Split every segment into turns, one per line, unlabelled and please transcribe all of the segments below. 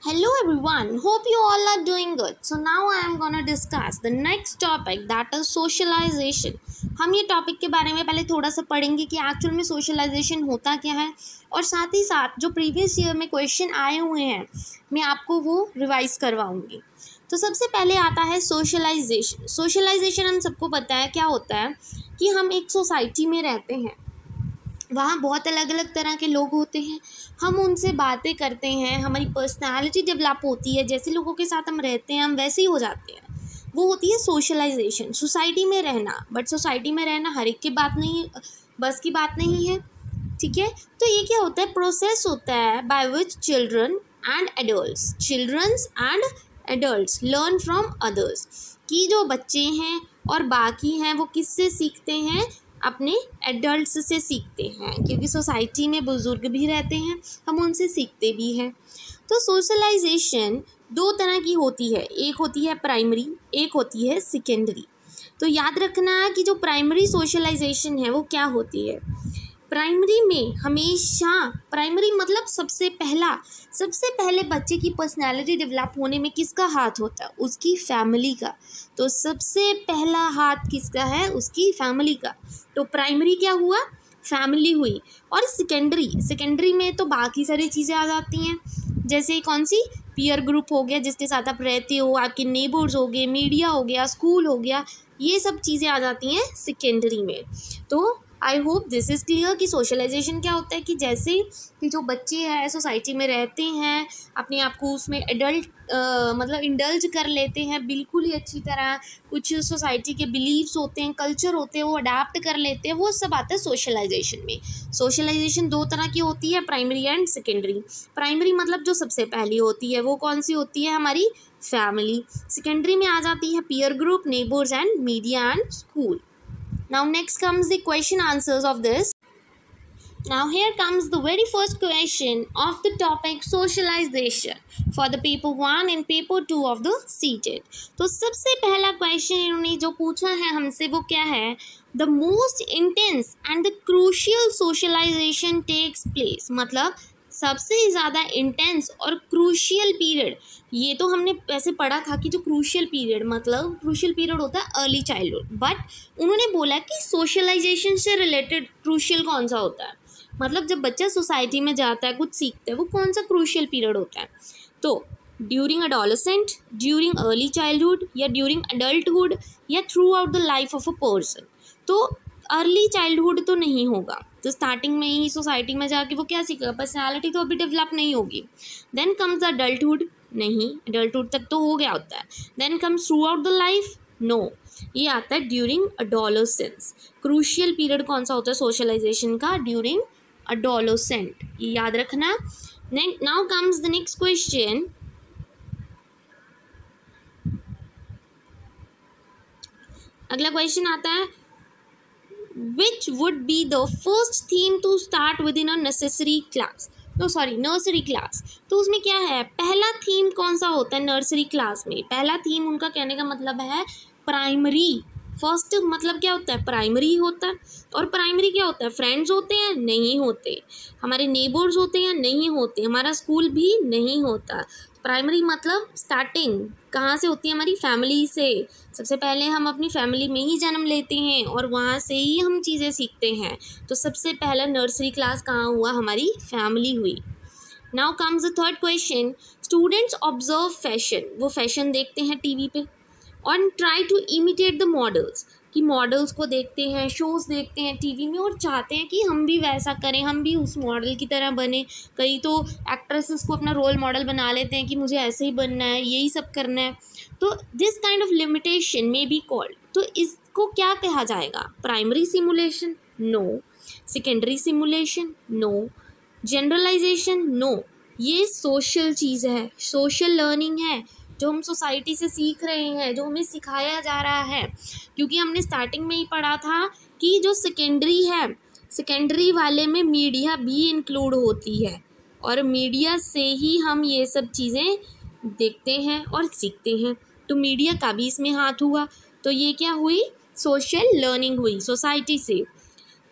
Hello everyone, hope you all are doing good. So now I am gonna discuss the next topic that is socialization. हम ये topic के बारे में पहले थोड़ा सा पढ़ेंगे कि एक्चुअल में सोशलाइजेशन होता क्या है और साथ ही साथ जो प्रीवियस ईयर में क्वेश्चन आए हुए हैं मैं आपको वो रिवाइज करवाऊंगी। तो सबसे पहले आता है सोशलाइजेशन। सोशलाइजेशन हम सबको पता है क्या होता है कि हम एक सोसाइटी में रहते हैं, वहाँ बहुत अलग अलग तरह के लोग होते हैं, हम उनसे बातें करते हैं, हमारी पर्सनालिटी डेवलप होती है, जैसे लोगों के साथ हम रहते हैं हम वैसे ही हो जाते हैं, वो होती है सोशलाइजेशन। सोसाइटी में रहना, बट सोसाइटी में रहना हर एक की बात नहीं, बस की बात नहीं है, ठीक है। तो ये क्या होता है, प्रोसेस होता है by which children and adults learn from others, कि जो बच्चे हैं और बाकी हैं वो किससे सीखते हैं, अपने एडल्ट्स से सीखते हैं, क्योंकि सोसाइटी में बुजुर्ग भी रहते हैं, हम उनसे सीखते भी हैं। तो सोशलाइजेशन दो तरह की होती है, एक होती है प्राइमरी, एक होती है सेकेंडरी। तो याद रखना कि जो प्राइमरी सोशलाइजेशन है वो क्या होती है। प्राइमरी में हमेशा, प्राइमरी मतलब सबसे पहले बच्चे की पर्सनालिटी डेवलप होने में किसका हाथ होता है, उसकी फैमिली का। तो सबसे पहला हाथ किसका है, उसकी फैमिली का। तो प्राइमरी क्या हुआ, फैमिली हुई। और सेकेंडरी में तो बाकी सारी चीज़ें आ जाती हैं, जैसे कौन सी, पीयर ग्रुप हो गया जिसके साथ आप रहते हो, आपके नेबर्स हो गए, मीडिया हो गया, स्कूल हो गया, ये सब चीज़ें आ जाती हैं सेकेंडरी में। तो I hope this is clear कि सोशलाइजेशन क्या होता है कि जैसे कि जो बच्चे हैं सोसाइटी में रहते हैं, अपने आप को उसमें एडल्ट मतलब इंडल्ज कर लेते हैं बिल्कुल ही अच्छी तरह, कुछ सोसाइटी के बिलीव्स होते हैं, कल्चर होते हैं, वो अडाप्ट कर लेते हैं, वो सब आता है सोशलाइजेशन में। सोशलाइजेशन दो तरह की होती है, प्राइमरी एंड सेकेंडरी। प्राइमरी मतलब जो सबसे पहली होती है वो कौन सी होती है, हमारी फैमिली। सेकेंडरी में आ जाती है peer group, neighbours and media and school. Now next comes the question answers of this. Now here comes the very first question of the topic socialization for the paper 1 and paper 2 of the CTET. तो सबसे पहला question इन्होंने जो पूछा है हमसे वो क्या है, the most intense and the crucial socialization takes place, मतलब सबसे ज़्यादा इंटेंस और क्रूशियल पीरियड, ये तो हमने वैसे पढ़ा था कि जो क्रूशियल पीरियड होता है अर्ली चाइल्डहुड, बट उन्होंने बोला कि सोशलाइजेशन से रिलेटेड क्रूशियल कौन सा होता है, मतलब जब बच्चा सोसाइटी में जाता है कुछ सीखता है वो कौन सा क्रूशियल पीरियड होता है। तो during adolescent, during early childhood, या ड्यूरिंग अडल्टहुड, या through out the life of a person. तो अर्ली चाइल्डहुड तो नहीं होगा, तो स्टार्टिंग में ही सोसाइटी में जाके वो क्या सीखेगा, पर्सनालिटी तो अभी डेवलप नहीं होगी। देन कम्स अडल्टहुड, नहीं अडल्टहुड तक तो हो गया होता है। Then comes throughout the life, no, ये आता है ड्यूरिंग अडोलेसेंस। क्रूशियल पीरियड कौन सा होता है सोशलाइजेशन का, ड्यूरिंग अडोलेसेंट, ये याद रखना। Now comes the next question. अगला क्वेश्चन आता है, which would be the first theme to start within a nursery class। तो उसमें क्या है, पहला थीम कौन सा होता है नर्सरी क्लास में। पहला थीम उनका कहने का मतलब है प्राइमरी। फर्स्ट मतलब क्या होता है, प्राइमरी होता है। और प्राइमरी क्या होता है, फ्रेंड्स होते हैं, नहीं होते, हमारे नेबर्स होते हैं, नहीं होते, हमारा स्कूल भी नहीं होता। प्राइमरी मतलब स्टार्टिंग कहाँ से होती है, हमारी फैमिली से। सबसे पहले हम अपनी फैमिली में ही जन्म लेते हैं और वहाँ से ही हम चीज़ें सीखते हैं। तो सबसे पहला नर्सरी क्लास कहाँ हुआ, हमारी फैमिली हुई। Now comes the third question, students observe fashion, वो फैशन देखते हैं टीवी पे, और try to imitate the models, कि मॉडल्स को देखते हैं, शोज़ देखते हैं टीवी में और चाहते हैं कि हम भी वैसा करें, हम भी उस मॉडल की तरह बने। कई तो एक्ट्रेसेस को अपना रोल मॉडल बना लेते हैं कि मुझे ऐसे ही बनना है, यही सब करना है। तो this kind of limitation may be called, तो इसको क्या कहा जाएगा, primary simulation, no. Secondary simulation, no. Generalization, no. ये सोशल चीज़ है, सोशल लर्निंग है, जो हम सोसाइटी से सीख रहे हैं, जो हमें सिखाया जा रहा है। क्योंकि हमने स्टार्टिंग में ही पढ़ा था कि जो सेकेंडरी है, सेकेंडरी वाले में मीडिया भी इंक्लूड होती है, और मीडिया से ही हम ये सब चीज़ें देखते हैं और सीखते हैं। तो मीडिया का भी इसमें हाथ हुआ, तो ये क्या हुई, सोशल लर्निंग हुई सोसाइटी से।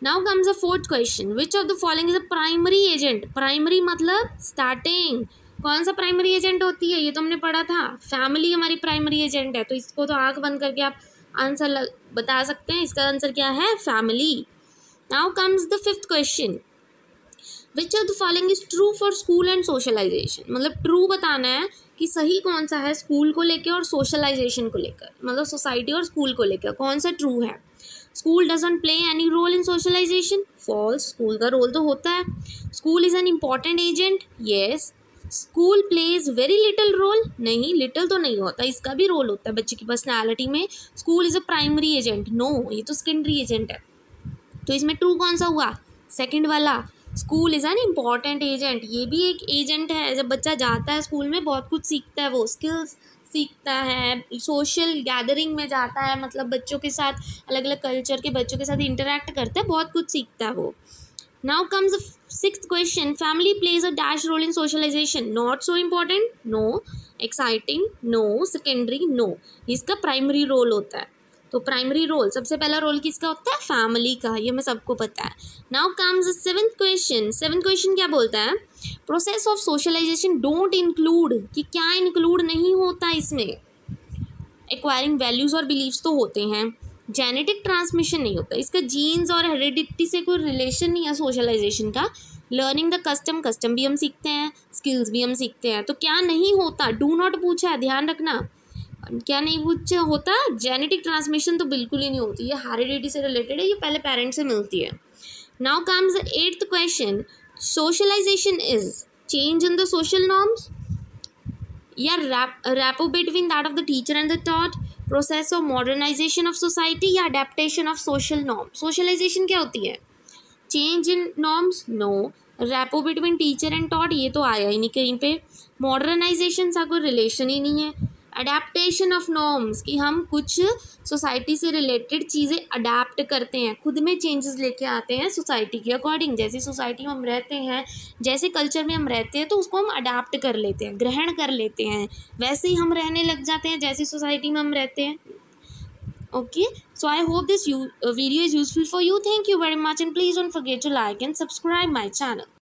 Now comes the fourth question, which of the following is a primary agent. Primary मतलब स्टार्टिंग, कौन सा प्राइमरी एजेंट होती है, ये तो हमने पढ़ा था, फैमिली हमारी प्राइमरी एजेंट है। तो इसको तो आंख बंद करके आप आंसर बता सकते हैं, इसका आंसर क्या है, family. Now comes the fifth question, which of the following is true for school and socialization. मतलब ट्रू बताना है कि सही कौन सा है स्कूल को लेकर और सोशलाइजेशन को लेकर, मतलब सोसाइटी और स्कूल को लेकर कौन सा ट्रू है। School doesn't play any role in socialization, false, school का रोल तो होता है। School is an important agent, yes. School plays very little role, नहीं, लिटिल तो नहीं होता, इसका भी रोल होता है बच्चे की पर्सनैलिटी में। School is a primary agent, no, ये तो सेकेंडरी एजेंट है। तो इसमें ट्रू कौन सा हुआ, सेकंड वाला, school is an important agent. ये भी एक एजेंट है, जब बच्चा जाता है स्कूल में बहुत कुछ सीखता है, वो स्किल्स सीखता है, सोशल गैदरिंग में जाता है, मतलब बच्चों के साथ, अलग अलग कल्चर के बच्चों के साथ इंटरेक्ट करता है, बहुत कुछ सीखता है वो। Now comes sixth question, family plays a dash role in socialization, not so important, no. Exciting, no. Secondary, no. इसका प्राइमरी रोल होता है। तो प्राइमरी रोल, सबसे पहला रोल किसका होता है, फैमिली का, ये हमें सबको पता है। Now comes seventh question, seventh question क्या बोलता है, process of socialization don't include, कि क्या इंक्लूड नहीं होता इसमें, एक्वायरिंग वैल्यूज और बिलीव्स तो होते हैं, जेनेटिक ट्रांसमिशन नहीं होता, इसका जीन्स और हेरिडिटी से कोई रिलेशन नहीं है सोशलाइजेशन का। लर्निंग द कस्टम, कस्टम भी हम सीखते हैं, स्किल्स भी हम सीखते हैं। तो क्या नहीं होता, डू नॉट पूछा है, ध्यान रखना, क्या नहीं पूछा होता, जेनेटिक ट्रांसमिशन तो बिल्कुल ही नहीं होती, ये हेरिडिटी से रिलेटेड है, ये पहले पेरेंट्स से मिलती है। Now comes eighth question, socialization is change in the social norms या rapport between that of the teacher and the taught, process of modernization of society या adaptation of social norm. Socialization क्या होती है, change in norms, no. Rapport between teacher and taught, ये तो आया ही नहीं कहीं पे। मॉडर्नाइजेशन सा कोई रिलेशन ही नहीं है। अडेप्टेशन ऑफ नॉर्म्स, कि हम कुछ सोसाइटी से रिलेटेड चीज़ें अडेप्ट करते हैं, खुद में चेंजेस लेके आते हैं सोसाइटी के अकॉर्डिंग। जैसी सोसाइटी में हम रहते हैं, जैसे कल्चर में हम रहते हैं, तो उसको हम अडेप्ट कर लेते हैं, ग्रहण कर लेते हैं, वैसे ही हम रहने लग जाते हैं जैसी सोसाइटी में हम रहते हैं। Okay, so I hope this video is useful for you. Thank you very much, and please don't forget to like and subscribe my channel.